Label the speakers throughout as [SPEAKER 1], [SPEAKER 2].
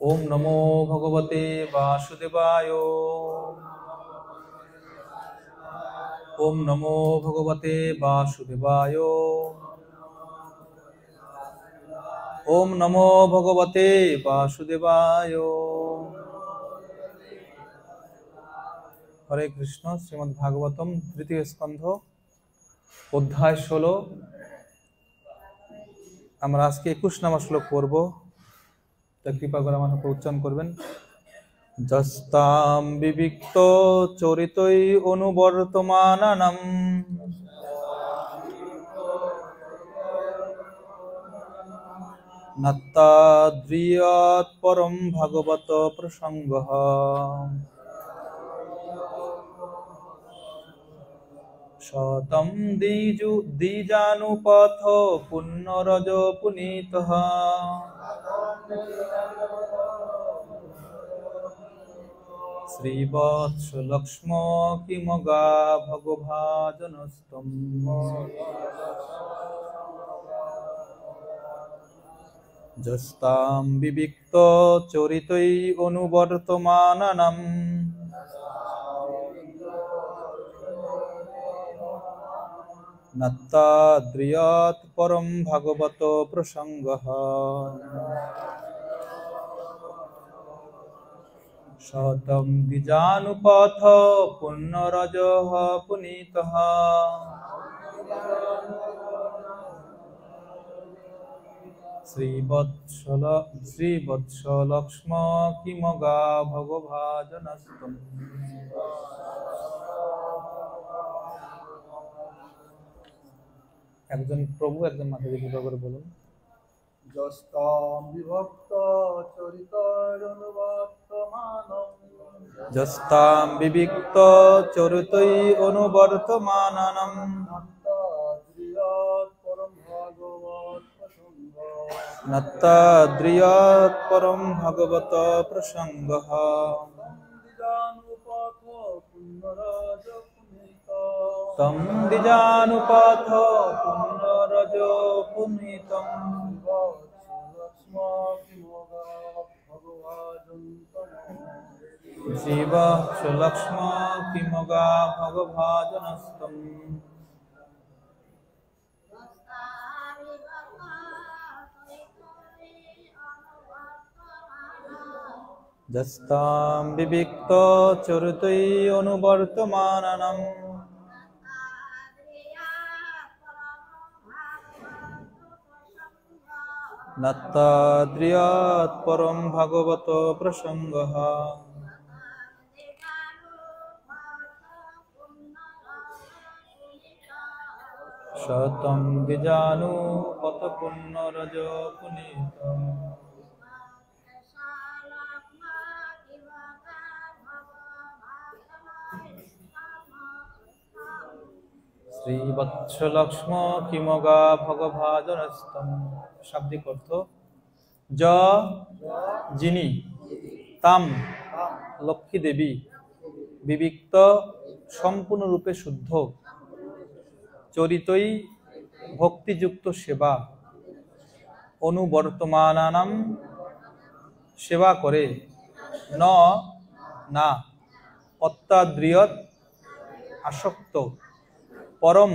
[SPEAKER 1] ओम नमो भगवते वासुदेवाय। ओम नमो भगवते वासुदेवाय। ओम नमो भगवते वासुदेवाय। हरे कृष्ण। श्रीमद् भागवतम तृतीय स्कंध অধ্যায় 16। আমরা আজকে 21 নম্বর শ্লোক পড়ব। তা কৃপা করে আমার উপর উচ্চারণ করবেন। যস্তাম বিবিক্ত চরিতৈ অনুবর্তমানানাম নত্তাদ্রিয়াৎ পরম ভাগবত প্রসঙ্গঃ। শতম দ্বিজানুপথ পুণ্যরজ পুনীতঃ শ্রীবৎস লক্ষ্ম কিমগা ভগভাজনস্তম। যস্তাম বিবিক্ত চরিতৈ অনুবর্তমানানাম নত্তাদ্রিয়াৎ পরম ভাগবত প্রসঙ্গঃ। শতম দ্বিজানুপথ পুণ্যরজঃ পুনীতঃ শ্রীবৎস লক্ষ্ম কিমগা ভগভাজনস্তম। একজন প্রভু একজন মাতাজি কৃপা করে বলুন।
[SPEAKER 2] যস্তাম বিভক্ত চরিতৈরনুবর্তমানম
[SPEAKER 1] যস্তাম বিবিক্ত চরিতৈ অনুবর্তমানানাম নত্তাদ্রিয়াৎ পরম ভাগবত প্রসঙ্গঃ। তম দ্বিজানুপথ পুণ্যরজ পুনীতম শ্রীবৎস লক্ষ্ম কিমগা ভগভাজনস্তম। যস্তাম বিবিক্ত চরিতৈ অনুবর্তমানানাম নত্তাদ্রিয়াৎ পরম ভাগবত প্রসঙ্গঃ। শতম দ্বিজানুপথ পুণ্যরজ পুনীতঃ শ্রীবৎস লক্ষ্ম কিমগা ভগভাজনস্তম। শাব্দিক অর্থ য যিনি, তাম লক্ষ্মী দেবী, বিবিক্ত সম্পূর্ণরূপে শুদ্ধ, চরিতই ভক্তিযুক্ত সেবা, অনুবর্তমানানাম সেবা করে, না অত্যাদ্রিয়ৎ আসক্ত, পরম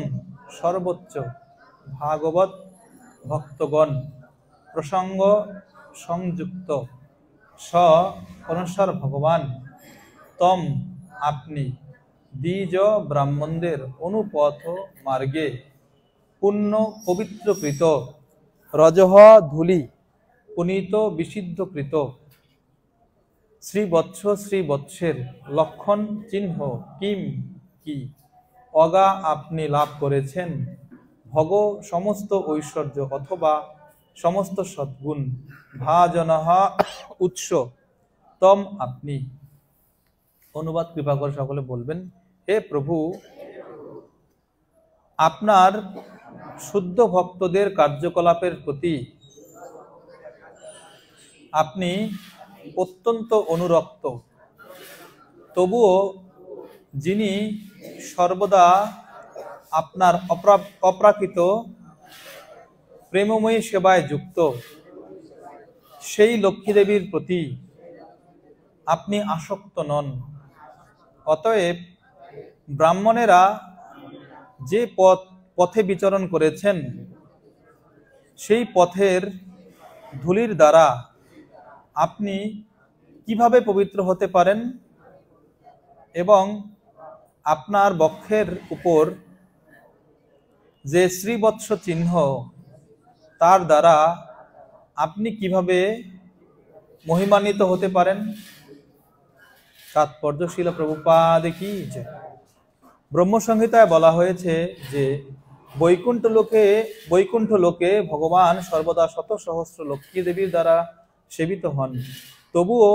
[SPEAKER 1] সর্বোচ্চ, ভাগবত ভক্তগণ, প্রসঙ্গ সংযুক্ত, স অনুসার ভগবান, তম আপনি, দ্বিজ ব্রাহ্মণদের অনুপথ মার্গে, পুণ্য পবিত্রকৃত, রজহ ধূলি পুনীত বিশুদ্ধকৃত, শ্রীবৎসের লক্ষণ চিহ্ন কিম কি, অগা আপনি লাভ করেছেন, ভগ সমস্ত ঐশ্বর্য অথবা সমস্ত সদ্গুণ, ভাজনঃ উৎস, তম আপনি। অনুবাদ কৃপা করে সকলে বলবেন। হে প্রভু, আপনার শুদ্ধ ভক্তদের কার্যকলাপের প্রতি আপনি অত্যন্ত অনুরক্ত, তবুও যিনি সর্বদা আপনার অপ্রাকৃত প্রেমময়ী সেবায় যুক্ত, সেই লক্ষ্মী দেবীর প্রতি আপনি আসক্ত নন। অতএব ব্রাহ্মণেরা যে পথে বিচরণ করেছেন সেই পথের ধূলির দ্বারা আপনি কিভাবে পবিত্র হতে পারেন এবং আপনার বক্ষের উপর যে শ্রীবৎস চিহ্ন তার দ্বারা আপনি কিভাবে মহিমান্বিত হতে পারেন। তাৎপর্য শিল প্রভুপাদ কি জয়। ব্রহ্মসংহিতায় বলা হয়েছে যে বৈকুণ্ঠ লোকে ভগবান সর্বদা শত সহস্র লক্ষ্মী দেবীর দ্বারা সেবিত হন, তবুও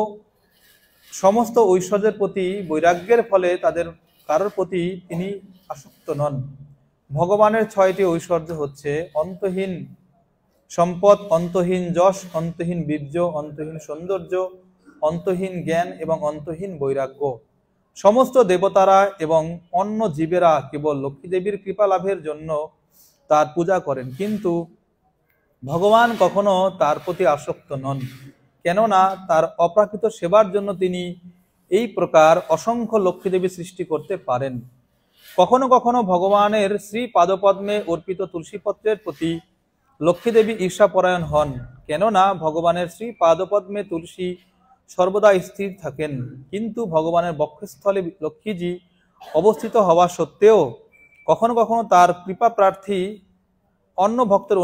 [SPEAKER 1] সমস্ত ঐশ্বর্যের প্রতি বৈরাগ্যের ফলে তাদের কারোর প্রতি তিনি আসক্ত নন। ভগবানের 6টি ঐশ্বর্য হচ্ছে অন্তহীন সম্পদ, অন্তহীন যশ, অন্তহীন বীর্য, অন্তহীন সৌন্দর্য, অন্তহীন জ্ঞান এবং অন্তহীন বৈরাগ্য। সমস্ত দেবতারা এবং অন্য জীবেরা কেবল লক্ষ্মী দেবীর কৃপা লাভের জন্য তার পূজা করেন, কিন্তু ভগবান কখনো তার প্রতি আসক্ত নন, কেননা তার অপ্রাকৃত সেবার জন্য তিনি এই প্রকার অসংখ্য লক্ষ্মী দেবী সৃষ্টি করতে পারেন। কখনো কখনো ভগবানের শ্রী পাদপদ্মে অর্পিত তুলসীপত্রের প্রতি লক্ষ্মী দেবী ঈর্ষাপরায়ণ হন, কেননা ভগবানের শ্রী পাদপদ্মে তুলসী সর্বদা স্থির থাকেন, কিন্তু ভগবানের বক্ষস্থলে লক্ষ্মীজি অবস্থিত হওয়া সত্ত্বেও কখনো কখনো তার কৃপা প্রার্থী অন্য ভক্তের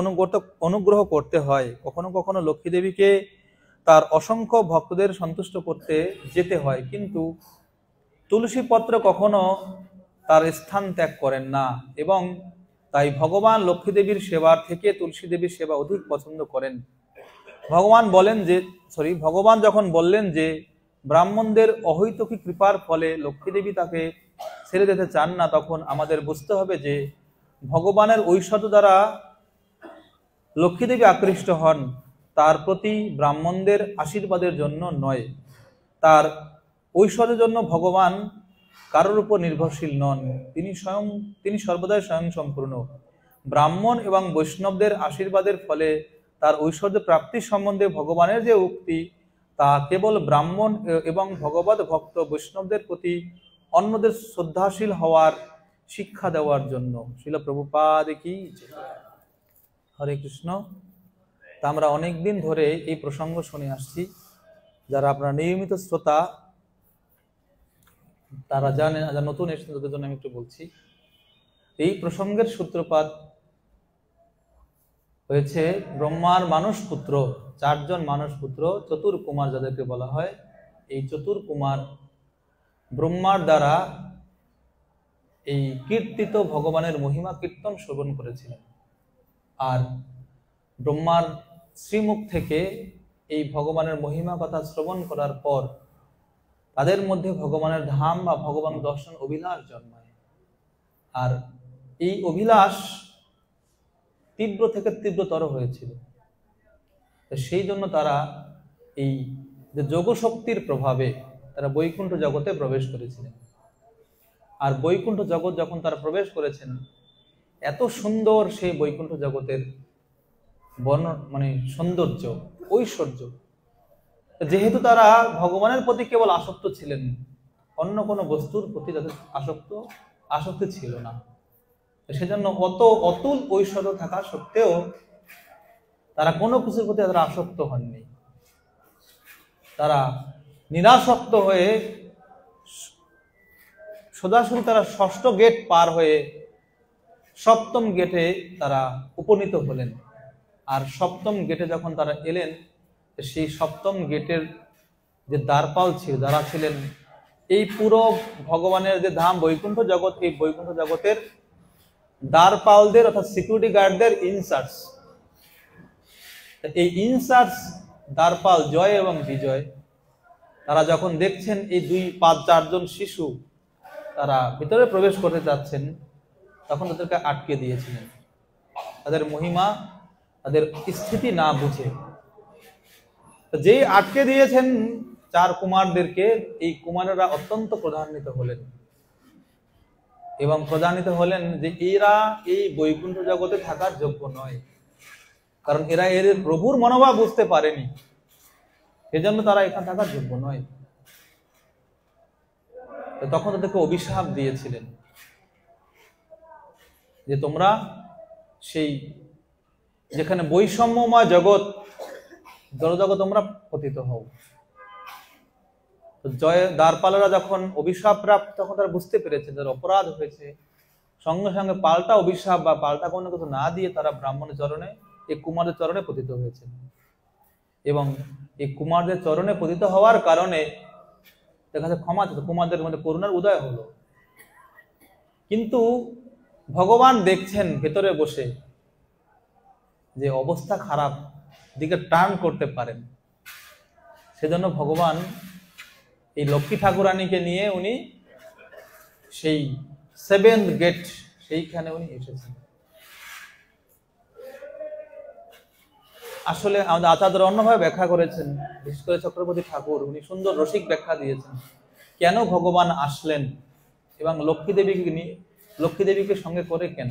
[SPEAKER 1] অনুগ্রহ করতে হয়। কখনো কখনো লক্ষ্মী দেবীকে তার অসংখ্য ভক্তদের সন্তুষ্ট করতে যেতে হয়, কিন্তু তুলসী পত্র কখনো তার স্থান ত্যাগ করেন না, এবং তাই ভগবান লক্ষ্মী দেবীর সেবার থেকে তুলসী দেবীর সেবা অধিক পছন্দ করেন। ভগবান যখন বললেন যে ব্রাহ্মণদের অহৈতুকী কৃপার ফলে লক্ষ্মী দেবী তাকে ছেড়ে যেতে চান না, তখন আমাদের বুঝতে হবে যে ভগবানের ঐশ্বর্য দ্বারা লক্ষ্মী দেবী আকৃষ্ট হন, তার প্রতি ব্রাহ্মণদের আশীর্বাদের জন্য নয়। তার ঐশ্বর্যের জন্য ভগবান কারোর উপর নির্ভরশীল নন, তিনি সর্বদাই স্বয়ং সম্পূর্ণ। ব্রাহ্মণ এবং বৈষ্ণবদের আশীর্বাদের ফলে তার ঐশ্বর্য প্রাপ্তির সম্বন্ধে ভগবানের যে উক্তি, তা কেবল ব্রাহ্মণ এবং ভগবত ভক্ত বৈষ্ণবদের প্রতি অন্যদের শ্রদ্ধাশীল হওয়ার শিক্ষা দেওয়ার জন্য। শিল প্রভুপাদ কি জয়। হরে কৃষ্ণ। তা আমরা অনেকদিন ধরে এই প্রসঙ্গ শুনে আসছি। যারা আপনারা নিয়মিত শ্রোতা তারা জানেন, যারা নতুন এসেছেন তাদের জন্য আমি একটু বলছি। এই প্রসঙ্গের সূত্রপাত হয়েছে ব্রহ্মার মানস পুত্র, 4 জন মানস পুত্র, চতুর কুমার যাদেরকে বলা হয়। এই চতুর কুমার ব্রহ্মার দ্বারা এই কীর্তিত ভগবানের মহিমা কীর্তন শ্রবণ করেছিলেন, আর ব্রহ্মার শ্রীমুখ থেকে এই ভগবানের মহিমা কথা শ্রবণ করার পর তাদের মধ্যে ভগবানের ধাম বা ভগবান দর্শন অভিলাষ জন্মায়। আর এই অভিলাষ তীব্র থেকে তীব্রতর হয়েছিল। সেই জন্য তারা এই যে যোগশক্তির প্রভাবে তারা বৈকুণ্ঠ জগতে প্রবেশ করেছিলেন। আর বৈকুণ্ঠ জগৎ যখন তারা প্রবেশ করেছেন, এত সুন্দর সেই বৈকুণ্ঠ জগতের সৌন্দর্য, ঐশ্বর্য, যেহেতু তারা ভগবানের প্রতি কেবল আসক্ত ছিলেন, অন্য কোনো বস্তুর প্রতি তাদের আসক্তি ছিল না, সেজন্য অতুল ঐশ্বর্য থাকা সত্ত্বেও তারা কোনো কিছুর প্রতি তারা আসক্ত হননি। তারা নিরাসক্ত হয়ে সোজাসুজি তারা 6ষ্ঠ গেট পার হয়ে 7ম গেটে তারা উপনীত হলেন। আর 7ম গেটে যখন তারা এলেন, সেই 7ম গেটের যে দ্বারপাল ছিল, যারা ছিলেন এই পুরো ভগবানের যে ধাম বৈকুণ্ঠ জগৎ, এই বৈকুণ্ঠ জগতের দ্বারপালদের অর্থাৎ সিকিউরিটি গার্ডদের ইনচার্জ, এই ইনচার্জ দ্বারপাল জয় এবং বিজয়, তারা যখন দেখছেন এই 2-5-4 জন শিশু তারা ভিতরে প্রবেশ করতে যাচ্ছেন, তখন তাদেরকে আটকে দিয়েছিলেন, তাদের মহিমা, তাদের স্থিতি না বুঝে। যে আটকে দিয়েছেন 4 কুমারদেরকে, এই কুমারেরা অত্যন্ত ক্রোধান্বিত হলেন এবং ক্রোধান্বিত হলেন যে এরা এই বৈকুণ্ঠ জগতে থাকার যোগ্য নয়, কারণ এরা এর প্রভুর মনোভাব বুঝতে পারেনি। সেজন্য তারা এখানে থাকার যোগ্য নয়। তো তখন তাদেরকে অভিশাপ দিয়েছিলেন যে তোমরা সেই যেখানে বৈষম্যময় জগৎ জড়জগৎ তোমরা পতিত হও। দ্বারপালেরা যখন অভিশাপ প্রাপ্ত, তখন তারা বুঝতে পেরেছে যাদের অপরাধ হয়েছে, সঙ্গে সঙ্গে পাল্টা অভিশাপ বা পাল্টা কোনো কিছু না দিয়ে তারা ব্রাহ্মণের চরণে, এই কুমারদের চরণে পতিত হয়েছে। এবং এই কুমারদের চরণে পতিত হওয়ার কারণে দেখা যাচ্ছে ক্ষমা, কুমারদের মধ্যে করুণার উদয় হলো। কিন্তু ভগবান দেখছেন ভেতরে বসে যে অবস্থা খারাপ দিকে টার্ন করতে পারেন, সেজন্য ভগবান এই লক্ষ্মী ঠাকুরানীকে নিয়ে উনি সেই 7th গেট সেইখানে উনি এসেছেন। আসলে আমাদের আচার্যরা অন্যভাবে ব্যাখ্যা করেছেন, বিশেষ করে চক্রবর্তী ঠাকুর উনি সুন্দর রসিক ব্যাখ্যা দিয়েছেন কেন ভগবান আসলেন এবং লক্ষ্মী দেবীকে সঙ্গে করে কেন।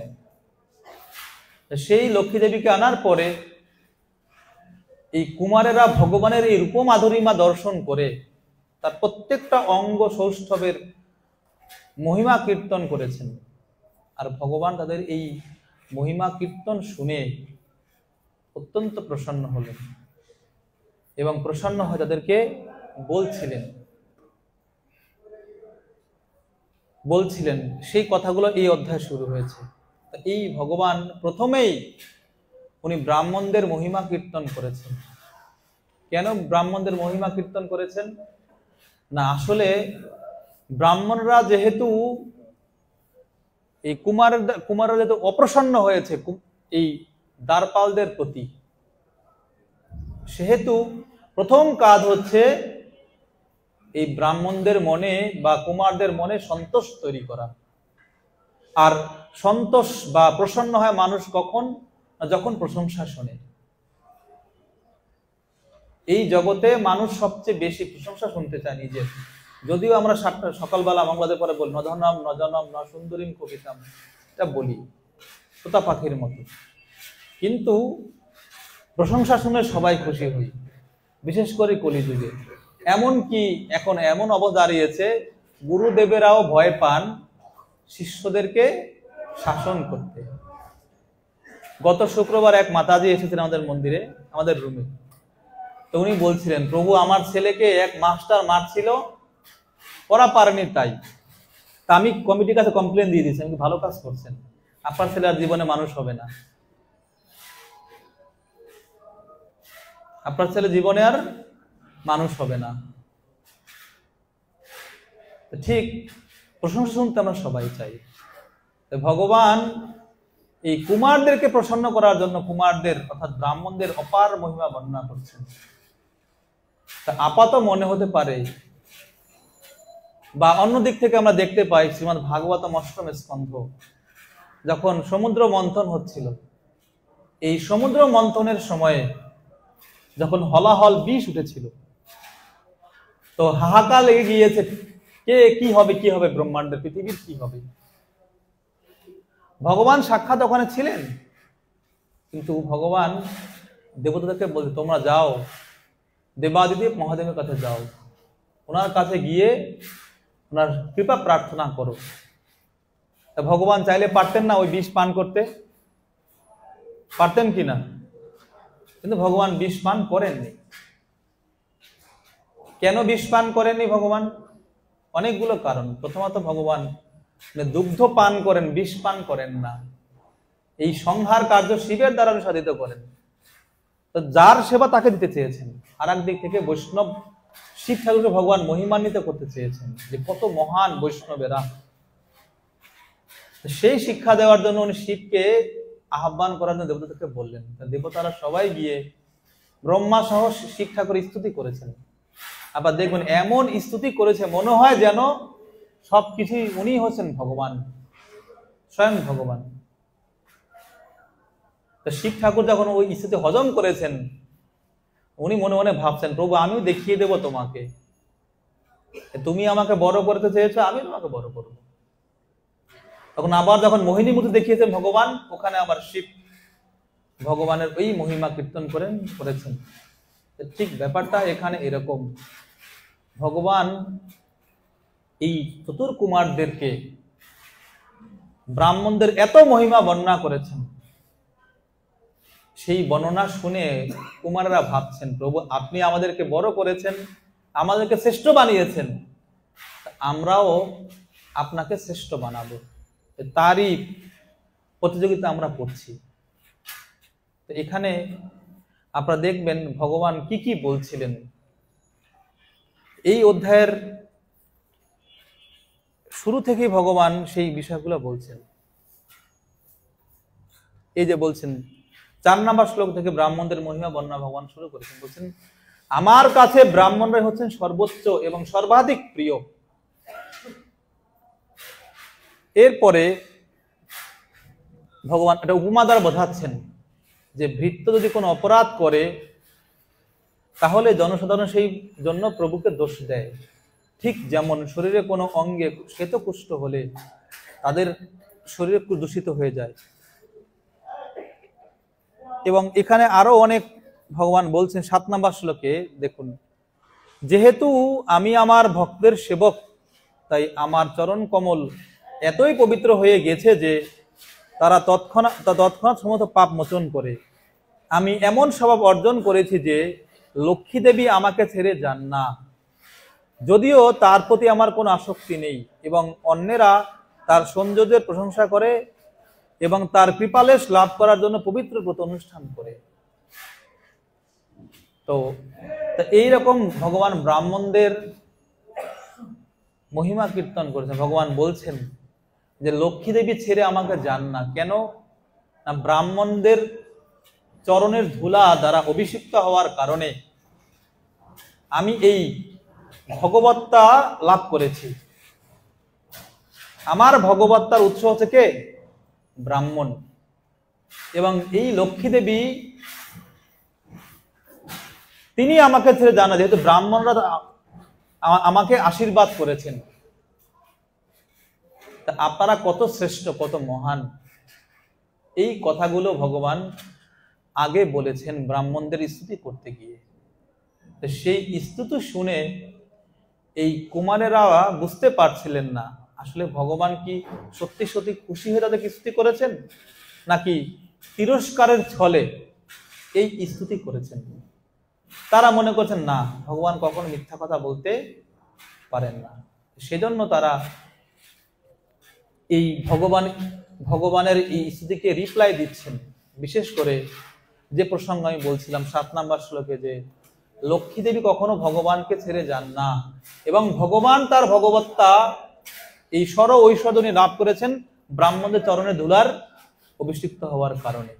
[SPEAKER 1] সেই লক্ষ্মী দেবীকে আনার পরে এই কুমারেরা ভগবানের এই রূপমাধুরিমা দর্শন করে তার প্রত্যেকটা অঙ্গ সৌষ্ঠবের মহিমা কীর্তন করেছেন। আর ভগবান তাদের এই মহিমা কীর্তন শুনে অত্যন্ত প্রসন্ন হলেন এবং প্রসন্ন হয়ে তাদেরকে বলছিলেন সেই কথাগুলো এই অধ্যায় শুরু হয়েছে। এই ভগবান প্রথমেই উনি ব্রাহ্মণদের মহিমা কীর্তন করেছেন। কেন ব্রাহ্মণদের মহিমা কীর্তন করেছেন না, আসলে ব্রাহ্মণরা যেহেতু এই কুমাররা যেহেতু অপ্রসন্ন হয়েছে এই দ্বারপালদের প্রতি, সেহেতু প্রথম কাজ হচ্ছে এই ব্রাহ্মণদের মনে বা কুমারদের মনে সন্তোষ তৈরি করা। আর সন্তোষ বা প্রসন্ন হয় মানুষ কখন, যখন প্রশংসা শোনে। এই জগতে মানুষ সবচেয়ে বেশি প্রশংসা শুনতে চায় নিজের। যদিও আমরা সকালবেলা মঙ্গলাদের পরে বলি নধনম নজনম ন সুন্দরীম কবিতাম, এটা বলি তোতা পাখির মতো, কিন্তু প্রশংসা শুনে সবাই খুশি হই, বিশেষ করে কলিযুগে। এমনকি এখন এমন অবস্থা দাঁড়িয়েছে গুরুদেবেরাও ভয় পান শিষ্যদেরকে শাসন করতে। গত শুক্রবার এক মাতাজি এসেছিলেন আমাদের মন্দিরে, আমাদের রুমে। তো উনি বলছিলেন, প্রভু আমার ছেলেকে এক মাস্টার মারছিল, ওরা পারেনি তাই। তা আমি কমিটির কাছে কমপ্লেন দিয়ে দিয়েছি, আমি ভালো কাজ করছেন, আপনার ছেলে আর জীবনে মানুষ হবে না, আপনার ছেলে জীবনে আর মানুষ হবে না। ঠিক প্রশংসা শুনতে আমরা সবাই চাই। ভগবান এই কুমারদেরকে প্রসন্ন করার জন্য কুমারদের অর্থাৎ ব্রাহ্মণদের অপার মহিমা বর্ণনা করছেন। তা আপাত মনে হতে পারে বা অন্য দিক থেকে আমরা দেখতে পাই শ্রীমদ্ ভাগবতম অষ্টম স্কন্ধ যখন সমুদ্র মন্থন হচ্ছিল, এই সমুদ্র মন্থনের সময়ে যখন হলাহল বিষ উঠেছিল, তো হাহাকার লেগে গিয়েছে, কে কি হবে ব্রহ্মাণ্ডের পৃথিবীর কি হবে। ভগবান সাক্ষাৎ ওখানে ছিলেন, কিন্তু ভগবান দেবতাদেরকে বলছে তোমরা যাও দেবাদিদেব মহাদেবের কাছে যাও, ওনার কাছে গিয়ে ওনার কৃপা প্রার্থনা করো। ভগবান চাইলে পারতেন না ওই বিষ পান করতে, পারতেন কিনা? কিন্তু ভগবান বিষ পান করেননি। কেন বিষ পান করেননি ভগবান? অনেকগুলো কারণ। প্রথমত ভগবান দুগ্ধ পান করেন, বিষ পান করেন না। এই সংহার কার্য শিবের দ্বারা সাধিত করেন, তো যার সেবা তাকে দিতে চেয়েছেন। আর একদিক থেকে বৈষ্ণব শিব ঠাকুরকে ভগবান মহিমান্বিত করতে চেয়েছেন যে কত মহান বৈষ্ণবেরা। সেই শিক্ষা দেওয়ার জন্য উনি শিবকে আহ্বান করার জন্য দেবতাদেরকে বললেন। দেবতারা সবাই গিয়ে ব্রহ্মা সহ শিব ঠাকুর স্তুতি করেছেন। আবার দেখবেন এমন স্তুতি করেছে মনে হয় যেন সবকিছুই উনি হচ্ছেন ভগবান, স্বয়ং ভগবান। তো শিব ঠাকুর যখন ওই স্তুতি হজম করেছেন, উনি মনে মনে ভাবছেন প্রভু আমিও দেখিয়ে দেব তোমাকে, তুমি আমাকে বড় করতে চেয়েছো, আমি তোমাকে বড় করব। তখন আবার যখন মোহিনী মূর্তি দেখিয়েছেন ভগবান, ওখানে আবার শিব ভগবানের ওই মহিমা কীর্তন করেছেন। ঠিক ব্যাপারটা এখানে এরকম, ভগবান এই চতুর কুমারদেরকে ব্রাহ্মণদের এত মহিমা বর্ণনা করেছেন, সেই বর্ণনা শুনে কুমারেরা ভাবছেন, প্রভু আপনি আমাদেরকে বড় করেছেন, আমাদেরকে শ্রেষ্ঠ বানিয়েছেন, আমরাও আপনাকে শ্রেষ্ঠ বানাবো, তারই প্রতিযোগিতা আমরা করছি। তো এখানে আপনারা দেখবেন ভগবান কি কি বলছিলেন। এই অধ্যায়ের শুরু থেকেই ভগবান সেই বিষয়গুলো বলছেন। এই যে বলছেন 4 নম্বর শ্লোক থেকে ব্রাহ্মণদের মহিমা বর্ণনা ভগবান শুরু করেছেন, বলছেন আমার কাছে ব্রাহ্মণরা হচ্ছেন সর্বোচ্চ এবং সর্বাধিক প্রিয়। এরপরে ভগবান একটা উপমা দ্বারা বোঝাচ্ছেন যে ভৃত্য যদি কোনো অপরাধ করে তাহলে জনসাধারণ সেই জন্য প্রভুকে দোষ দেয়, ঠিক যেমন শরীরে কোনো অঙ্গে শ্বেতকুষ্ঠ হলে তাদের শরীরে দূষিত হয়ে যায়। এবং এখানে আরো অনেক ভগবান বলছেন 7 নম্বর শ্লোকে দেখুন, যেহেতু আমি আমার ভক্তের সেবক তাই আমার চরণ কমল এতই পবিত্র হয়ে গেছে যে তারা তৎক্ষণাৎ সমস্ত পাপ মোচন করে। আমি এমন স্বভাব অর্জন করেছি যে লক্ষ্মী দেবী আমাকে ছেড়ে যান না, যদিও তার প্রতি আমার কোনো আসক্তি নেই, এবং অন্যেরা তার সৌন্দর্যের প্রশংসা করে এবং তার কৃপালেশ লাভ করার জন্য পবিত্র ব্রত অনুষ্ঠান করে। তো এইরকম ভগবান ব্রাহ্মণদের মহিমা কীর্তন করেছেন। ভগবান বলছেন যে লক্ষ্মী দেবী ছেড়ে আমাকে যান না, কেন না ব্রাহ্মণদের চরণের ধুলা দ্বারা অভিষিক্ত হওয়ার কারণে আমি এই ভগবত্তা লাভ করেছি। আমার ভগবত্তার উৎস হচ্ছে কে? ব্রাহ্মণ। এবং এই লক্ষ্মী দেবী তিনি আমাকে ছেড়ে যান না, যেহেতু ব্রাহ্মণরা আমাকে আশীর্বাদ করেছেন। আপনারা কত শ্রেষ্ঠ, কত মহান, এই কথাগুলো ভগবান আগে বলেছেন ব্রাহ্মণদের স্তুতি করতে গিয়ে। সেই স্তুতি শুনে এই কুমারেরা বুঝতে পারছিলেন না আসলে ভগবান কি সত্যি সত্যি খুশি হয়ে তাদেরকে স্তুতি করেছেন নাকি তিরস্কারের ছলে এই স্তুতি করেছেন। তারা মনে করছেন না, ভগবান কখনো মিথ্যা কথা বলতে পারেন না। সেজন্য তারা এই ভগবানের এই স্তুতিকে রিপ্লাই দিচ্ছেন। বিশেষ করে যে প্রসঙ্গ আমি বলছিলাম 7 নম্বর শ্লোকে, যে লক্ষ্মী দেবী কখনো ভগবানকে ছেড়ে যান না এবং ভগবান তার ভগবত্তা এই সর ঐশ্বর্য লাভ করেছেন ব্রাহ্মণদের চরণে ধুলার অভিষিক্ত হওয়ার কারণে।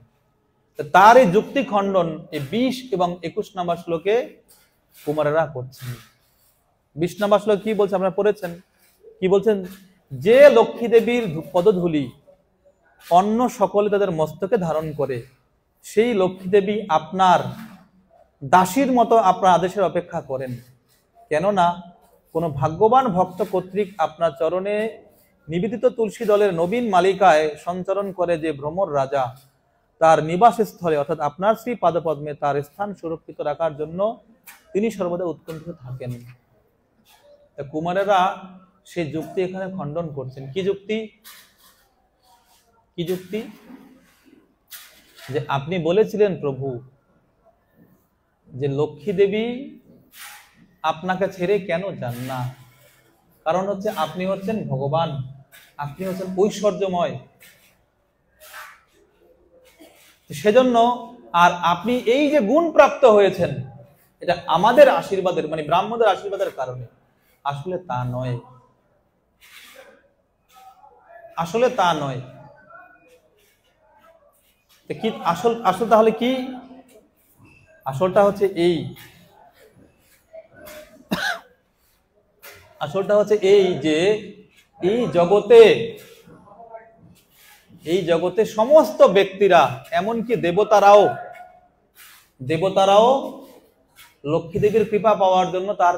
[SPEAKER 1] তার এই যুক্তি খণ্ডন এই 20 এবং 21 নম্বর শ্লোকে কুমারেরা করছেন। 20 নম্বর শ্লোক কি বলছে আপনারা পড়েছেন, কি বলছেন? যে লক্ষ্মী দেবীর পদধূলি অন্য সকলে তাদের মস্তকে ধারণ করে, সেই লক্ষ্মী দেবী আপনার দাসীর মতো আপনার আদেশের অপেক্ষা করেন। কেননা কোনো ভাগ্যবান ভক্ত কর্তৃক আপনার চরণে নিবেদিত তুলসী দলের নবীন মালিকায় সঞ্চরণ করে যে ভ্রমর রাজা, তার নিবাস স্থলে অর্থাৎ আপনার শ্রী পাদপদ্মে তার স্থান সুরক্ষিত রাখার জন্য তিনি সর্বদা উৎকণ্ঠিত থাকেন। কুমারেরা সেই যুক্তি এখানে খণ্ডন করছেন। কি যুক্তি? কি যুক্তি? যে আপনি বলেছিলেন প্রভু যে লক্ষ্মী দেবী আপনাকে ছেড়ে কেন যান না, কারণ হচ্ছে আপনি হচ্ছেন ভগবান, আপনি হচ্ছেন ঐশ্বর্যময়, সেজন্য আর আপনি এই যে গুণ প্রাপ্ত হয়েছেন এটা আমাদের আশীর্বাদের মানে ব্রাহ্মণদের আশীর্বাদের কারণে। আসলে তা নয়, আসলে তা নয়। কি আসল তাহলে কি? আসলটা হচ্ছে এই, আসলটা হচ্ছে এই যে এই জগতে সমস্ত ব্যক্তিরা এমনকি দেবতারাও লক্ষ্মী দেবীর কৃপা পাওয়ার জন্য তার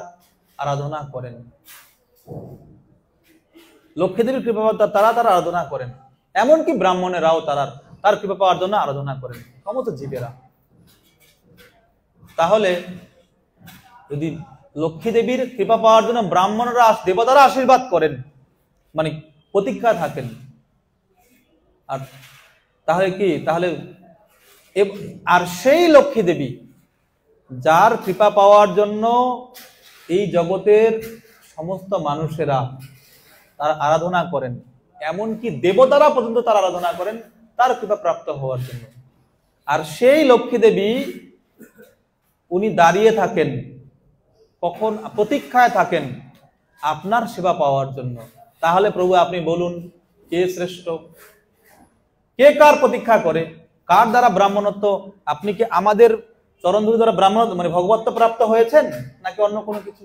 [SPEAKER 1] আরাধনা করেন। লক্ষ্মী দেবীর কৃপা তারা আরাধনা করেন, এমনকি ব্রাহ্মণেরাও তার কৃপা পাওয়ার জন্য আরাধনা করেন, সমস্ত জীবেরা। তাহলে যদি লক্ষ্মী দেবীর কৃপা পাওয়ার জন্য ব্রাহ্মণরা দেবতারা আশীর্বাদ করেন, মানে প্রতীক্ষা থাকেন, আর তাহলে কি, তাহলে আর সেই লক্ষ্মী দেবী যার কৃপা পাওয়ার জন্য এই জগতের সমস্ত মানুষেরা তার আরাধনা করেন, এমনকি দেবতারা পর্যন্ত তার আরাধনা করেন তার কৃপা প্রাপ্ত হওয়ার জন্য, আর সেই লক্ষ্মী দেবী উনি দাঁড়িয়ে থাকেন, কখন প্রতীক্ষায় থাকেন আপনার সেবা পাওয়ার জন্য। তাহলে প্রভু আপনি বলুন কে শ্রেষ্ঠ, কে কার প্রতীক্ষা করে, কার দ্বারা ব্রাহ্মণত্ব, আপনি কি আমাদের চরণধূলি দ্বারা ব্রাহ্মণত্ব মানে ভগবত্ব প্রাপ্ত হয়েছেন নাকি অন্য কোনো কিছু?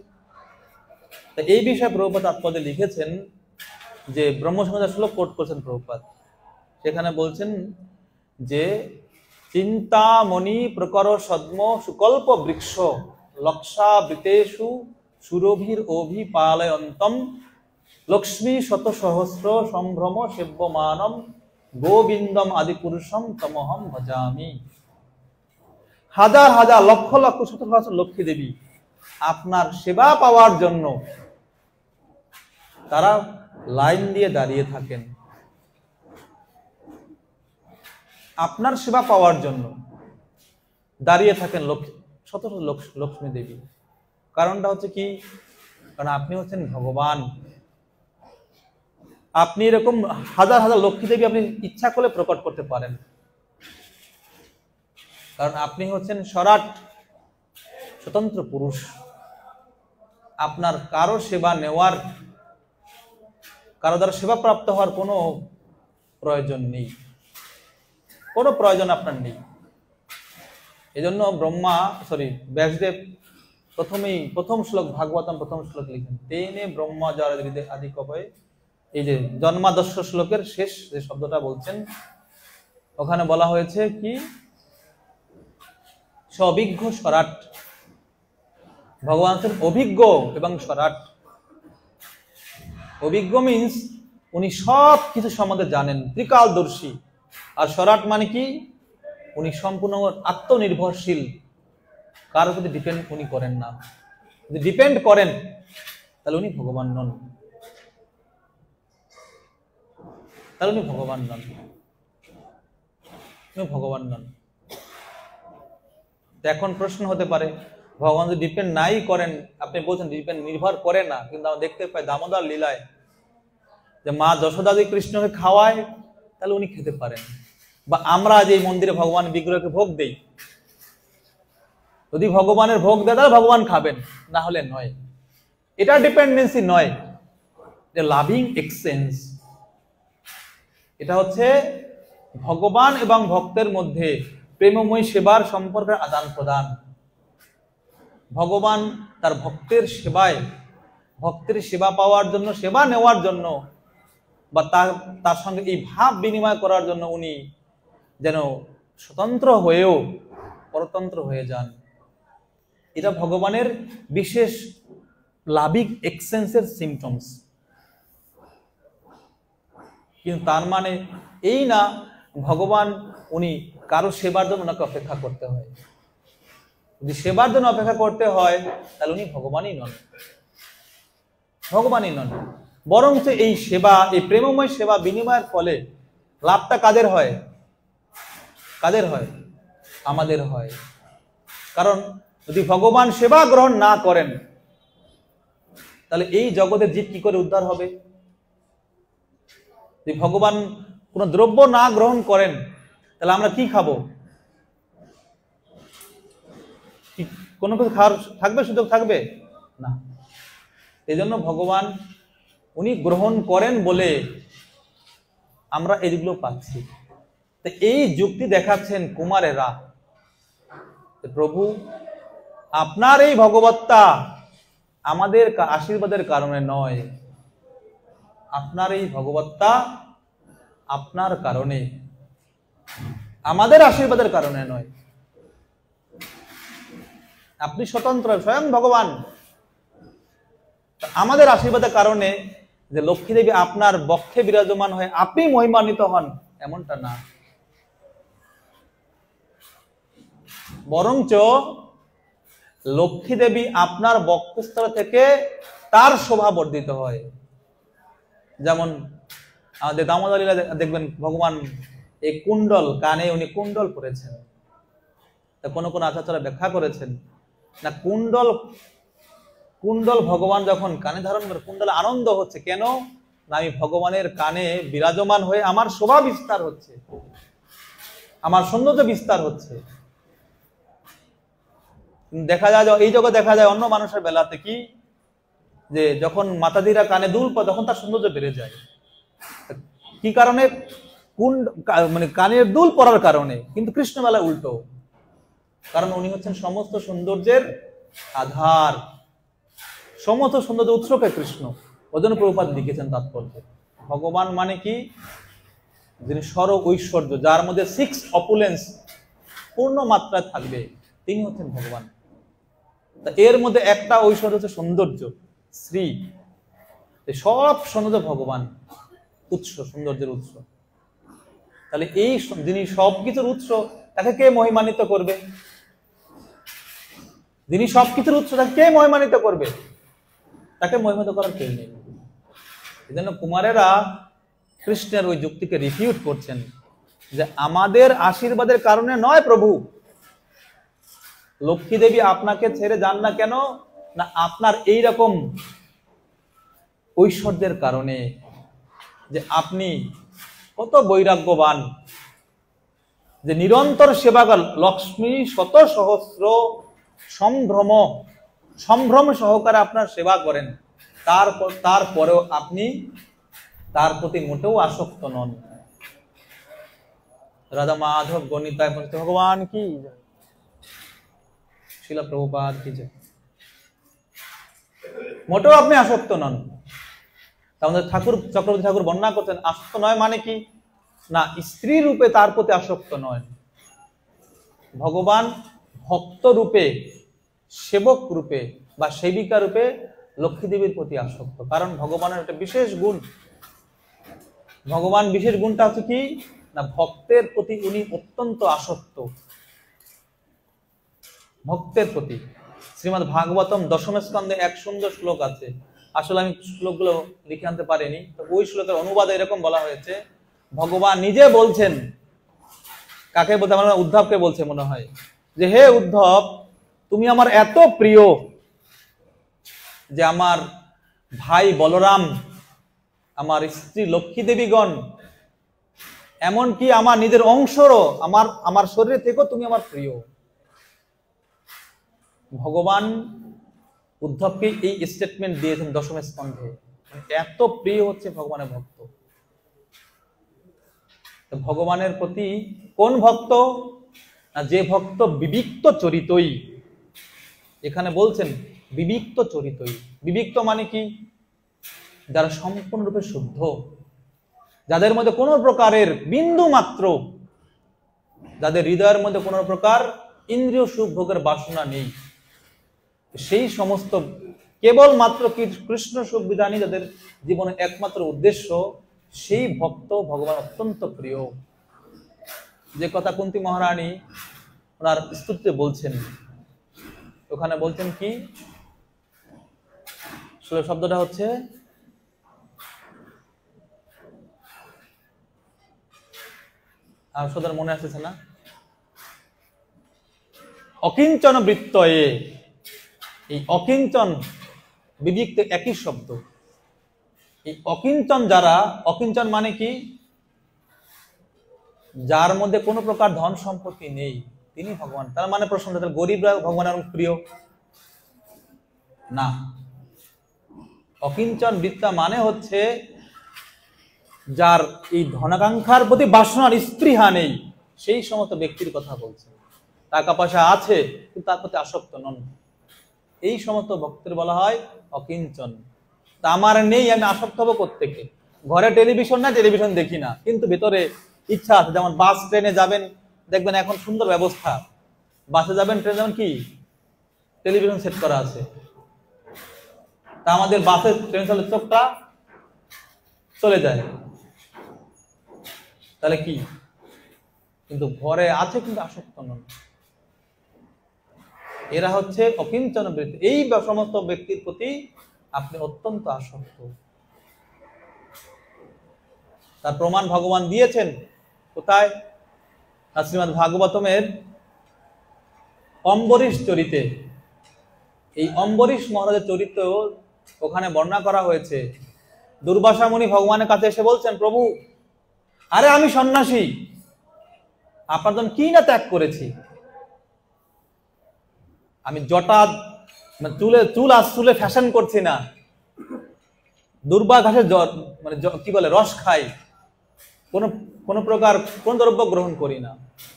[SPEAKER 1] এই বিষয়ে প্রভুপাদ তাৎপর্যে লিখেছেন যে ব্রহ্মসংহিতা শ্লোক কোট করেছেন প্রভুপাদ, সেখানে বলছেন যে চিন্তামণি প্রকর সদ্ম সুকল্প বৃক্ষ লক্ষাবৃতেষু সুরভির অভিপালয়ন্তম লক্ষ্মী শত সহস্র সম্ভ্রম সেব্যমানম গোবিন্দম আদি পুরুষম তমহম ভজামি। হাজার হাজার লক্ষ লক্ষ শত সহস্র লক্ষ্মী দেবী আপনার সেবা পাওয়ার জন্য তারা লাইন দিয়ে দাঁড়িয়ে থাকেন, আপনার সেবা পাওয়ার জন্য দাঁড়িয়ে থাকেন শত শত লক্ষ্মী দেবী। কারণটা হচ্ছে কি, কারণ আপনি হচ্ছেন ভগবান, আপনি এরকম হাজার হাজার লক্ষ্মী দেবী আপনি ইচ্ছা করলে প্রকট করতে পারেন, কারণ আপনি হচ্ছেন সরাট স্বতন্ত্র পুরুষ, আপনার কারো সেবা নেওয়ার, কারো দ্বারা সেবা প্রাপ্ত হওয়ার কোনো প্রয়োজন নেই, কোনো প্রয়োজন আপনার নেই। এজন্য ব্যাসদেব প্রথম শ্লোক ভাগবতম প্রথম শ্লোক লিখেন তেনে ব্রহ্মা যার আদি কবয়ে, এই যে জন্মাদর্শ শ্লোকের শেষ যে শব্দটা বলছেন ওখানে বলা হয়েছে কি অভিজ্ঞ সরাট, ভগবান হচ্ছেন অভিজ্ঞ এবং সরাট। অভিজ্ঞ মিন্স উনি সব কিছু সম্বন্ধে জানেন, ত্রিকালদর্শী, আর সরাট মানে কি উনি সম্পূর্ণ আত্মনির্ভরশীল, কারোর প্রতি ডিপেন্ড উনি করেন না। যদি ডিপেন্ড করেন তাহলে উনি ভগবান নন, তাহলে উনি ভগবান নন, উনি ভগবান নন। এখন প্রশ্ন হতে পারে ভগবান যদি ডিপেন্ড নাই করেন, আপনি বলছেন ডিপেন্ড নির্ভর করে না, কিন্তু আমরা দেখতে পাই দামোদর লীলায় যে মা যশোদাদি কৃষ্ণকে খাওয়ায়, তাহলে উনি খেতে পারেন। বা আমরা যে মন্দিরে ভগবান বিগ্রহকে ভোগ দেই, যদি ভগবানের ভোগ দেয় তাহলে ভগবান খাবেন, না হলে নয়। এটা ডিপেন্ডেন্সি নয়, যে লাভিং এক্সচেঞ্জ। এটা হচ্ছে ভগবান এবং ভক্তের মধ্যে প্রেমময় সেবার সম্পর্কের আদান প্রদান। ভগবান তার ভক্তের সেবায়, ভক্তের সেবা পাওয়ার জন্য, সেবা নেওয়ার জন্য, বা তার সঙ্গে এই ভাব বিনিময় করার জন্য উনি যেন স্বতন্ত্র হয়েও পরতন্ত্র হয়ে যান। এটা ভগবানের বিশেষ লাভিং এক্সচেঞ্জের সিমটমস। কিন্তু তার মানে এই না ভগবান উনি কারো সেবার জন্য ওনাকে অপেক্ষা করতে হয়। যদি সেবার জন্য অপেক্ষা করতে হয় তাহলে উনি ভগবানই নন, ভগবানই নন। বরঞ্চ এই সেবা, এই প্রেমময় সেবা বিনিময়ের ফলে লাভটা কাদের হয়? কাদের হয়? আমাদের হয়। কারণ যদি ভগবান সেবা গ্রহণ না করেন তাহলে এই জগতের জীব কি করে উদ্ধার হবে? যদি ভগবান কোন দ্রব্য না গ্রহণ করেন তাহলে আমরা কি খাবো? কোনো কিছু খাওয়ার থাকবে, সুযোগ থাকবে না। এই জন্য ভগবান উনি গ্রহণ করেন বলে আমরা এগুলো পাচ্ছি। তো এই যুক্তি দেখাচ্ছেন কুমারেরা, প্রভু আপনার এই ভগবত্তা আমাদের আশীর্বাদের কারণে নয়, আপনার এই ভগবত্তা আপনার কারণে, আমাদের আশীর্বাদের কারণে নয়। আপনি স্বতন্ত্র, স্বয়ং ভগবান। আমাদের আশীর্বাদের কারণে যে লক্ষ্মী দেবী আপনার বক্ষে বিরাজমান হয়ে আপনি মহিমান্বিত হন এমনটা না, বরঞ্চ লক্ষ্মী দেবী আপনার বক্ষস্থল থেকে তার শোভা বর্ধিত হয়। যেমন আমাদের দামোদর লীলা দেখবেন, ভগবান এই কুণ্ডল, কানে উনি কুণ্ডল পরেছেন। কোনো কোনো আচার্যরা ব্যাখ্যা করেছেন না, কুণ্ডল ভগবান যখন কানে ধারণ করে, কুণ্ডলে আনন্দ হচ্ছে কেন না, আমি ভগবানের কানে বিরাজমান হয়ে আমার শোভা বিস্তার হচ্ছে, আমার সৌন্দর্য বিস্তার হচ্ছে। দেখা যায় এই জগৎ দেখা যায় অন্য মানুষের বেলাতে কি, যে যখন মাতাদিরা কানে দুল পায় তখন তার সৌন্দর্য বেড়ে যায়। কি কারণে? মানে কানের দুল পরার কারণে। কিন্তু কৃষ্ণ বেলা উল্টো, কারণ উনি হচ্ছেন সমস্ত সৌন্দর্যের আধার, সমস্ত সৌন্দর্য উৎসকে কৃষ্ণ। ওজন্য প্রভুপাদ লিখেছেন তাৎপর্যে, ভগবান মানে কি, যিনি সর ঐশ্বর্য, যার মধ্যে 6 অপুলেন্স পূর্ণ মাত্রায় থাকবে, তিনি হচ্ছেন ভগবান। এর মধ্যে একটা ঐশ্বর্য হচ্ছে সৌন্দর্য, শ্রী। সব সৌন্দর্য ভগবান উৎস, সৌন্দর্যের উৎস। তাহলে এই যিনি সবকিছুর উৎস, তাকে কে মহিমান্বিত করবে? যিনি সবকিছুর উৎস, তাকে কে মহিমান্বিত করবে? তাকে মহিমান্বিত করার কেউ নেই। এই জন্য কুমারেরা কৃষ্ণের ওই যুক্তিকে রিফিউট করছেন যে আমাদের আশীর্বাদের কারণে নয় প্রভু, লক্ষ্মী দেবী আপনাকে ছেড়ে যান না কেন না, আপনার এই রকম ঐশ্বর্যের কারণে, যে আপনি কত বৈরাগ্যবান, যে নিরন্তর সেবা কর, লক্ষ্মী শত সহস্র সম্ভ্রম সহকারে আপনার সেবা করেন, তারপরেও আপনি তার প্রতি মোটেও আসক্ত নন। রাধা মাধব গণিতায় ভগবান কি, শিলা প্রভুপাদ কি, মোটেও আপনি আসক্ত নন। আমাদের ঠাকুর চক্রবর্তী ঠাকুর বর্ণনা করছেন, আসক্ত নয় মানে কি না, স্ত্রী রূপে তার প্রতি আসক্ত নয়, ভগবান ভক্ত রূপে, সেবক রূপে বা সেবিকা রূপে লক্ষ্মী দেবীর প্রতি আসক্ত। কারণ ভগবানের একটা বিশেষ গুণ, ভগবান বিশেষ গুণটা হচ্ছে কি না, ভক্তের প্রতি উনি অত্যন্ত আসক্ত, ভক্তের প্রতি। শ্রীমদ্ ভাগবতম দশম স্কন্ধে এক সুন্দর শ্লোক আছে, আসলে আমি শ্লোকগুলো লিখে আনতে পারিনি, তো ওই শ্লোকের অনুবাদে এরকম বলা হয়েছে, ভগবান নিজে বলছেন, কাকে বলতে, আমার উদ্ধবকে বলছে মনে হয়, যে হে উদ্ধব, তুমি আমার এত প্রিয় যে আমার ভাই বলরাম, আমার স্ত্রী লক্ষ্মী দেবীগণ, এমনকি আমার নিজের অংশরও, আমার শরীরে থেকেও তুমি আমার প্রিয়। ভগবান উদ্ধবকে এই স্টেটমেন্ট দিয়েছেন দশম স্কন্ধে, এত প্রিয় হচ্ছে ভগবানের ভক্ত। ভগবানের প্রতি কোন ভক্ত না, যে ভক্ত বিবিক্ত চরিতই। এখানে বলছেন বিবিক্ত চরিতই। বিবিক্ত মানে কি, যারা সম্পূর্ণরূপে শুদ্ধ, যাদের মধ্যে কোনো প্রকারের বিন্দু মাত্র, যাদের হৃদয়ের মধ্যে কোনো প্রকার ইন্দ্রিয় সুখ ভোগের বাসনা নেই, সেই সমস্ত কেবলমাত্র কৃষ্ণ সুখ বিধানই যাদের জীবনের একমাত্র উদ্দেশ্য, সেই ভক্ত ভগবান অত্যন্ত প্রিয়। যে কথা কুন্তী মহারানী ওনার স্তুতিতে বলছেন, ওখানে বলছেন কি, শব্দটা হচ্ছে আর সদর মনে আসতেছে না, অকিঞ্চন বৃত্তয়ে। এই অকিঞ্চন বিবিক্ত একই শব্দ। এই অকিঞ্চন যারা, অকিঞ্চন মানে কি, যার মধ্যে কোনো প্রকার ধন সম্পত্তি নেই, তিনি ভগবান। তার মানে প্রশ্ন, গরিবরা ভগবানের প্রিয় না। অকিঞ্চন বৃত্তা মানে হচ্ছে যার এই ধনাকাঙ্ক্ষার প্রতি বাসনার স্পৃহা নেই, সেই সমস্ত ব্যক্তির কথা বলছে। টাকা পয়সা আছে কিন্তু তার প্রতি আসক্ত নন, এই সমস্ত ভক্তের বলা হয় অকিঞ্চন। তা আমার নেই, আমি আসক্ত হবো কোত্থেকে? ঘরে টেলিভিশন না, টেলিভিশন দেখি না, কিন্তু ভেতরে ইচ্ছা আছে। যেমন বাস ট্রেনে যাবেন, দেখবেন এখন সুন্দর ব্যবস্থা, বাসে যাবেন ট্রেনে যাবেন কি টেলিভিশন সেট করা আছে। তা আমাদের বাসে ট্রেন চলে, চোখটা চলে যায়, তাহলে কি? কিন্তু ঘরে আছে কিন্তু আসক্ত নন। এরা হচ্ছে অকিঞ্চন বৃত্তি, এই সমস্ত ব্যক্তির প্রতি আপনি অত্যন্ত আসক্ত। তার প্রমাণ ভগবান দিয়েছেন কোথায়? শ্রীমদ্ ভাগবতমের অম্বরীশ চরিতে। এই অম্বরীশ মহারাজের চরিত্র ওখানে বর্ণনা করা হয়েছে। দুর্বাসা মুনি ভগবানের কাছে এসে বলছেন, প্রভু, আরে আমি সন্ন্যাসী, আপনার জন্য কি না ত্যাগ করেছি। আমি জটা চুলে ফ্যাশন করছি না, দুর্বা ঘাসের মানে কি বলে রস খাই, কোন প্রকার কোন দ্রব্য গ্রহণ করি না।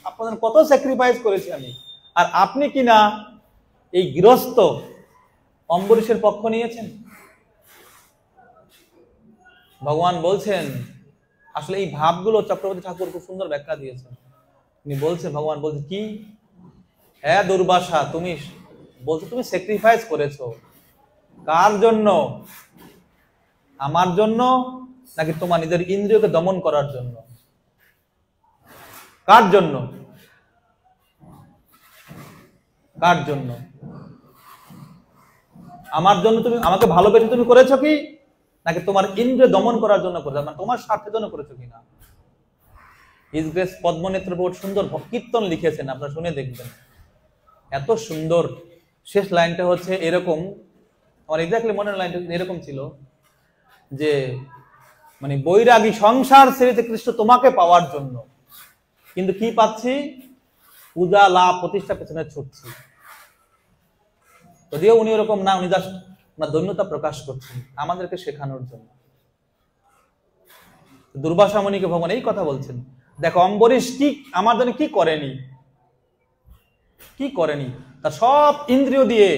[SPEAKER 1] আপনাদের কত স্যাক্রিফাইস করেছি আমি, আর আপনি কি না এই গৃহস্থ অম্বরীশের পক্ষ নিয়েছেন। ভগবান বলছেন, আসলে এই ভাবগুলো চক্রবর্তী ঠাকুর খুব সুন্দর ব্যাখ্যা দিয়েছেন। তিনি বলছেন, ভগবান বলছে কি, হ্যাঁ দুর্বাসা, তুমি বলছো তুমি স্যাক্রিফাইস করেছো, কার জন্য? আমার জন্য নাকি তোমার নিজের ইন্দ্রিয়কে দমন করার জন্য? কার জন্য? কার জন্য? আমার জন্য তুমি আমাকে ভালোবেসে তুমি করেছো কি, নাকি তোমার ইন্দ্রিয় দমন করার জন্য করেছো, মানে তোমার স্বার্থের জন্য করেছো কিনা? হিজ গ্রেস পদ্মনেত্র বহুত সুন্দর কীর্তন লিখেছেন, আপনারা শুনে দেখবেন, এত সুন্দর। শেষ লাইনটা হচ্ছে এরকম, আমার এক্স্যাক্টলি মনের লাইনটা এরকম ছিল যে, মানে বৈরাগী সংসার ছেড়েছে কৃষ্ণ তোমাকে পাওয়ার জন্য, কিন্তু কি পাচ্ছি? পূজা, লাভ, প্রতিষ্ঠা পেছনে ছুটছি। যদিও উনি ওরকম না, উনি জাস্ট ওনার ধন্যতা প্রকাশ করছেন আমাদেরকে শেখানোর জন্য। দুর্বাসা মুনিকে ভগবান এই কথা বলছেন, দেখো অম্বরীশ কি আমার জন্য কি করেনি, কি করেনি, তার সব ইন্দ্রিয় দিয়ে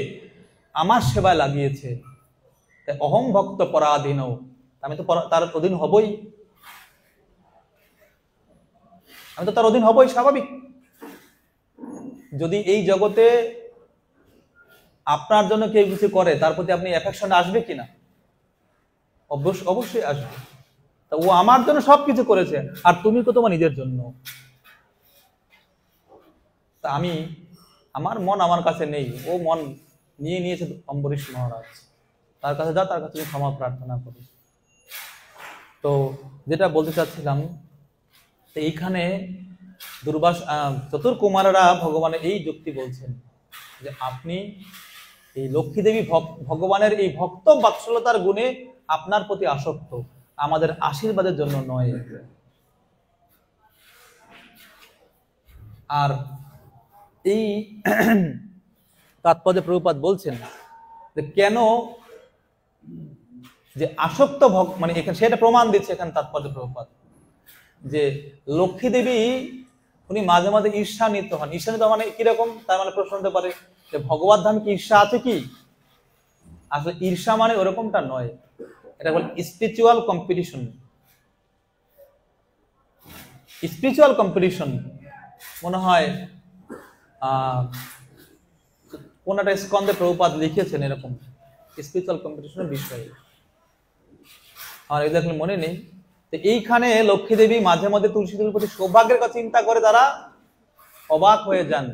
[SPEAKER 1] আমার সেবায় লাগিয়েছে। অহং ভক্ত পরাধীন, আমি তো তার অধীন হবই, আমি তো তার অধীন হবই, স্বাভাবিক। যদি এই জগতে আপনার জন্য কেউ কিছু করে, তার প্রতি আপনি অ্যাফেকশন আসবে কিনা? অবশ্যই আসবে। তা ও আমার জন্য সবকিছু করেছে, আর তুমি তো তোমার নিজের জন্য। তা আমার মন আমার কাছে নেই, ও মন নিয়ে নিয়েছে অম্বরীশ মহারাজ, তার কাছে যা, তার কাছে ক্ষমা প্রার্থনা করি। তো যেটা বলতে চাচ্ছিলাম, এইখানে চতুর্কুমারেরা ভগবানের এই যুক্তি বলছেন যে আপনি এই লক্ষ্মী দেবী ভগবানের এই ভক্ত বাৎসলতার গুণে আপনার প্রতি আসক্ত, আমাদের আশীর্বাদের জন্য নয়। আর এই তাৎপর্যে প্রভুপাদ বলছেন যে কেন যে আসক্ত মানে এখানে সেটা প্রমাণ দিচ্ছে এখানে তাৎপর্য প্রভুপাদ, যে লক্ষ্মী দেবী উনি মাঝে মাঝে ঈর্ষান্বিত হন। ঈর্ষান্বিত মানে কিরকম? তার মানে প্রশ্ন হতে পারে যে ভগবত ধাম কি ঈর্ষা আছে কি? আসলে ঈর্ষা মানে ওরকমটা নয়, এটা বলে স্পিরিচুয়াল কম্পিটিশন। স্পিরিচুয়াল কম্পিটিশন মনে হয় কোন একটা স্কন্ধে প্রভুপাদ লিখেছেন এরকম স্পিরিচুয়াল কম্পিটিশনের বিষয়ে, আমার এক্স্যাক্টলি মনে নেই। তো এইখানে লক্ষ্মী দেবী মাঝে মাঝে তুলসী দেবীর প্রতি সৌভাগ্যের কথা চিন্তা করে তারা অবাক হয়ে যান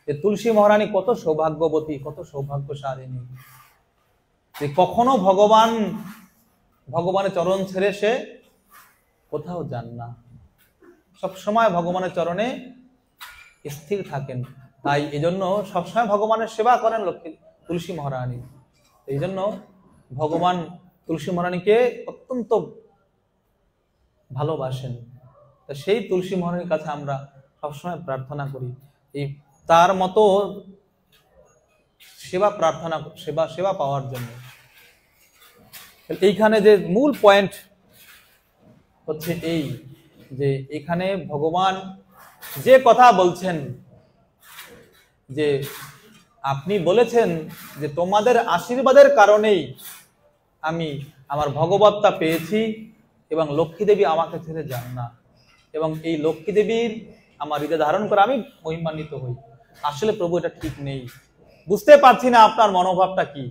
[SPEAKER 1] যে তুলসী মহারানী কত সৌভাগ্যবতী, কত সৌভাগ্যশালিনী, যে কখনো ভগবানের চরণ ছেড়ে সে কোথাও যান না, সবসময় ভগবানের চরণে স্থির থাকেন। তাই এই জন্য সবসময় ভগবানের সেবা করেন তুলসী মহারানী। এই জন্য ভগবান তুলসী মহারানীকে অত্যন্ত ভালোবাসেন। তো সেই তুলসী মহারানীর কাছে আমরা সবসময় প্রার্থনা করি এই তার মতো সেবা পাওয়ার জন্য। এইখানে যে মূল পয়েন্ট হচ্ছে এই যে এখানে ভগবান যে কথা বলছেন যে আপনি বলেছেন যে তোমাদের আশীর্বাদের কারণেই আমি আমার ভগবত্তা পেয়েছি এবং লক্ষ্মী দেবী আমাকে ছেড়ে যান না, এবং এই লক্ষ্মী দেবীর আমার হৃদয় ধারণ করে আমি মহিমান্বিত হই। আসলে প্রভু এটা ঠিক নেই, বুঝতে পারছি না আপনার মনোভাবটা কি।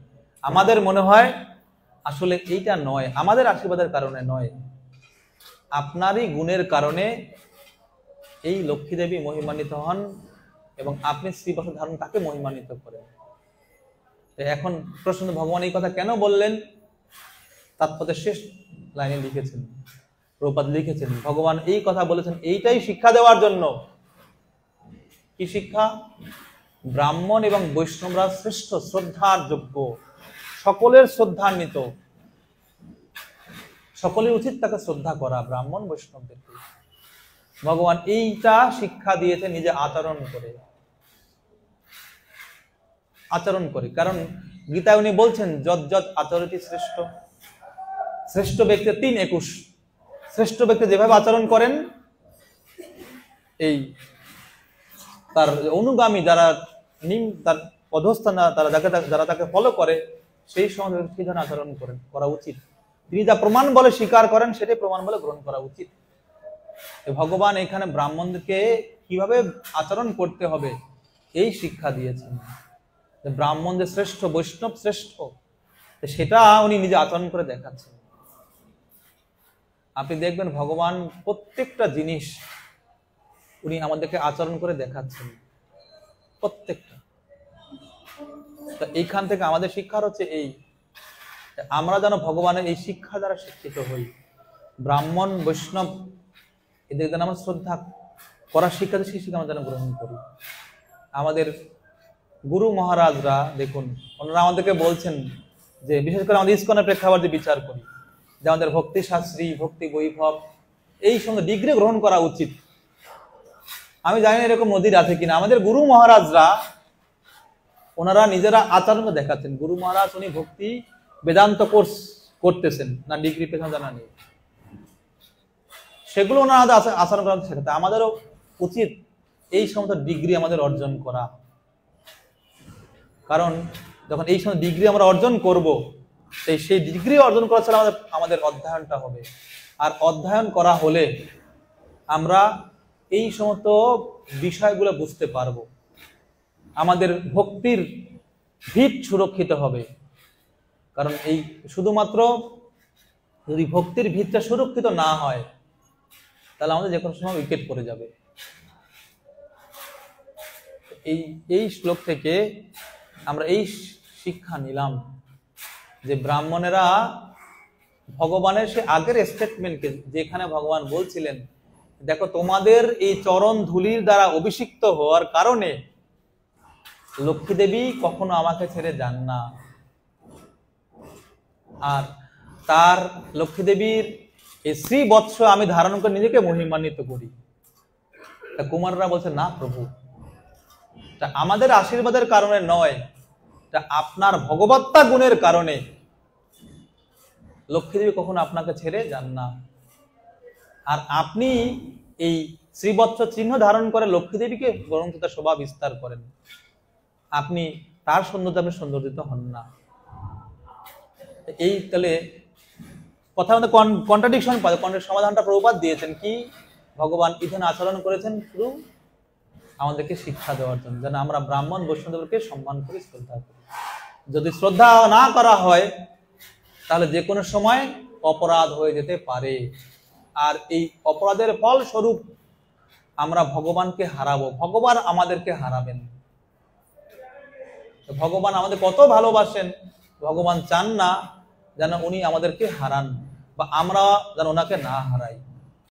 [SPEAKER 1] আমাদের মনে হয় আসলে এইটা নয়, আমাদের আশীর্বাদের কারণে নয়, আপনারই গুণের কারণে এই লক্ষ্মী দেবী মহিমান্বিত হন এবং আপনি শ্রীবস্ত্র ধারণ তাকে মহিমান্বিত করেন। এখন প্রশ্ন, ভগবান এই কথা কেন বললেন? তাৎপর্যের শেষ লাইনে লিখেছেন, প্রভুপাদ লিখেছেন, ভগবান এই কথা বলেছেন এইটাই শিক্ষা দেওয়ার জন্য। কি শিক্ষা? ব্রাহ্মণ এবং বৈষ্ণবরা শ্রেষ্ঠ, শ্রদ্ধার যোগ্য, সকলের শ্রদ্ধান্বিত, সকলের উচিত তাকে শ্রদ্ধা করা, ব্রাহ্মণ বৈষ্ণবদেরকে। ভগবান এইটা শিক্ষা দিয়েছে নিজে আচরণ করে, আচরণ করে। কারণ গীতায় উনি বলছেন যৎ যৎ আচরতি শ্রেষ্ঠ। শ্রেষ্ঠ ব্যক্তি 3:21, শ্রেষ্ঠ ব্যক্তি যেভাবে আচরণ করেন, এই তার অনুগামী যারা তার অধস্থান, যারা তাকে ফলো করে, সেই সময় সেই ধরনের আচরণ করা উচিত। তিনি যা প্রমাণ বলে স্বীকার করেন, সেটাই প্রমাণ বলে গ্রহণ করা উচিত। ভগবান এখানে ব্রাহ্মণদেরকে কিভাবে আচরণ করতে হবে এই শিক্ষা দিয়েছেন। ব্রাহ্মণদের শ্রেষ্ঠ, বৈষ্ণব শ্রেষ্ঠ, সেটা উনি নিজে আচরণ করে দেখাচ্ছেন। আপনি দেখবেন ভগবান প্রত্যেকটা জিনিস উনি আমাদেরকে আচরণ করে দেখাচ্ছেন, প্রত্যেকটা। এইখান থেকে আমাদের শিক্ষার হচ্ছে এই, আমরা যেন ভগবানের এই শিক্ষা দ্বারা শিক্ষিত হই। ব্রাহ্মণ বৈষ্ণব এদের যেন আমরা শ্রদ্ধা করার শিক্ষা, সেই শিক্ষা আমরা যেন গ্রহণ করি। আমাদের গুরু মহারাজরা দেখুন, ওনারা আমাদেরকে বলছেন যে, বিশেষ করে আমাদের ইস্কনের প্রেক্ষাপটে বিচার করি, যে আমাদের ভক্তি শাস্ত্রী, ভক্তি বৈভব, এই সঙ্গে ডিগ্রি গ্রহণ করা উচিত। আমি জানি না এরকম নদীর আছে কিনা। আমাদের গুরু মহারাজরা ওনারা নিজেরা আচরণ দেখাচ্ছেন। গুরু মহারাজ উনি ভক্তি বেদান্ত কোর্স করতেছেন না, ডিগ্রি পেছনে জানা নেই, সেগুলো ওনারা আচরণ করা শেখাতে। আমাদেরও উচিত এই সমস্ত ডিগ্রি আমাদের অর্জন করা। কারণ যখন এই সমস্ত ডিগ্রি আমরা অর্জন করব, সেই ডিগ্রি অর্জন করা ছাড়া আমাদের অধ্যয়নটা হবে। আর অধ্যয়ন করা হলে আমরা এই সমস্ত বিষয়গুলো বুঝতে পারবো, আমাদের ভক্তির ভিত সুরক্ষিত হবে। কারণ এই শুধুমাত্র যদি ভক্তির ভিতটা সুরক্ষিত না হয়, তাহলে আমাদের যে কোনো সময় উইকেট পড়ে যাবে। এই শ্লোক থেকে আমরা এই শিক্ষা নিলাম যে ব্রাহ্মণেরা ভগবানের সে আগের স্টেটমেন্টকে, যেখানে ভগবান বলছিলেন, দেখো তোমাদের এই চরণ ধুলির দ্বারা অভিষিক্ত হওয়ার কারণে লক্ষ্মী দেবী কখনো আমাকে ছেড়ে যান না। আর তার লক্ষ্মী দেবীর এই শ্রীবৎস আমি ধারণ করে নিজেকে মহিমান্বিত করি। তা কুমাররা বলছে, না প্রভু, তা আমাদের আশীর্বাদের কারণে নয়, তা আপনার ভগবত্তা গুণের কারণে লক্ষ্মী দেবী কখনো আপনাকে ছেড়ে যান না। আর আপনি এই শ্রীবৎস চিহ্ন ধারণ করে লক্ষ্মী দেবীকে বরং তার শোভা বিস্তার করেন। আপনি তার সৌন্দর্য আপনি সৌন্দর্যিত হন না। এই তাহলে কথা মধ্যে কন্ট্রাডিকশন পায়, সমাধানটা প্রভুপাদ দিয়েছেন কি? ভগবান ইখানে আচরণ করেছেন শুধু আমাদেরকে শিক্ষা দেওয়ার জন্য, যেন আমরা ব্রাহ্মণ বৈষ্ণবদেরকে সম্মান করি, শ্রদ্ধা করি। যদি শ্রদ্ধা না করা হয়, তাহলে যে কোনো সময় অপরাধ হয়ে যেতে পারে। আর এই অপরাধের ফল স্বরূপ আমরা ভগবানকে হারাবো, ভগবান আমাদেরকে হারাবেন। ভগবান আমাদের কত ভালোবাসেন, ভগবান চান না যেন উনি আমাদেরকে হারান, বা আমরা যেন ওনাকে না হারাই।